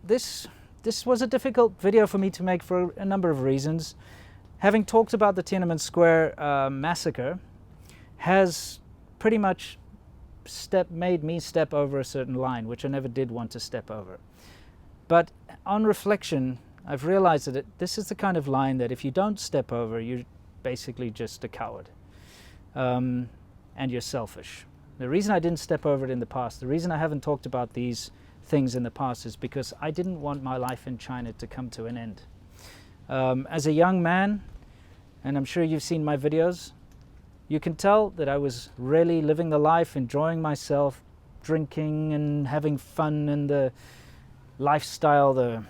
this was a difficult video for me to make for a number of reasons. Having talked about the Tiananmen Square massacre has pretty much made me step over a certain line, which I never did want to step over. But on reflection, I've realized that this is the kind of line that if you don't step over, you're basically just a coward. And you're selfish. The reason I didn't step over it in the past, the reason I haven't talked about these things in the past is because I didn't want my life in China to come to an end. As a young man, and I'm sure you've seen my videos, you can tell that I was really living the life, enjoying myself, drinking and having fun and the lifestyle, the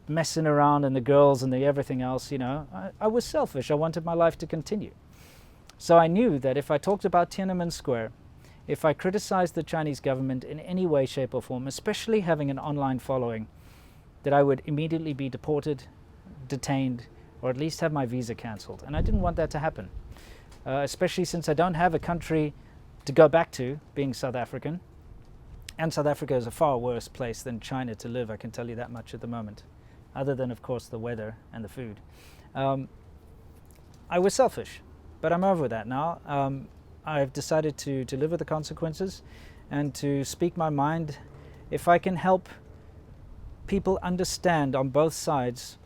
messing around and the girls and the everything else, you know. I was selfish. I wanted my life to continue. So I knew that if I talked about Tiananmen Square, if I criticized the Chinese government in any way, shape or form, especially having an online following, that I would immediately be deported, detained, or at least have my visa cancelled. And I didn't want that to happen, especially since I don't have a country to go back to, being South African. And South Africa is a far worse place than China to live, I can tell you that much at the moment, other than, of course, the weather and the food. I was selfish, but I'm over that now. I've decided to live with the consequences and to speak my mind. If I can help people understand on both sides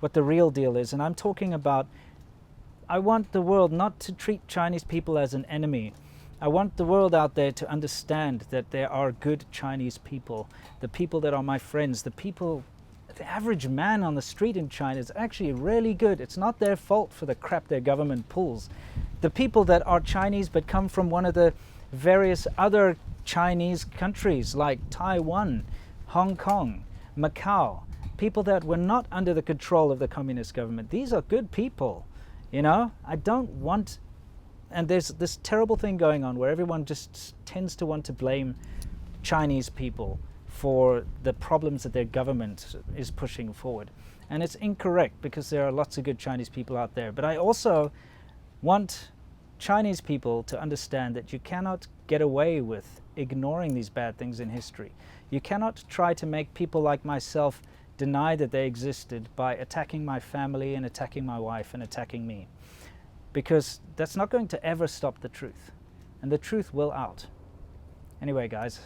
what the real deal is, and I'm talking about, I want the world not to treat Chinese people as an enemy. I want the world out there to understand that there are good Chinese people, the people that are my friends, the average man on the street in China is actually really good. It's not their fault for the crap their government pulls. The people that are Chinese but come from one of the various other Chinese countries like Taiwan, Hong Kong, Macau, people that were not under the control of the communist government. These are good people, you know. I don't want, and there's this terrible thing going on where everyone just tends to want to blame Chinese people for the problems that their government is pushing forward. And it's incorrect, because there are lots of good Chinese people out there. But I also want Chinese people to understand that you cannot get away with ignoring these bad things in history. You cannot try to make people like myself deny that they existed by attacking my family and attacking my wife and attacking me. Because that's not going to ever stop the truth. And the truth will out. Anyway, guys,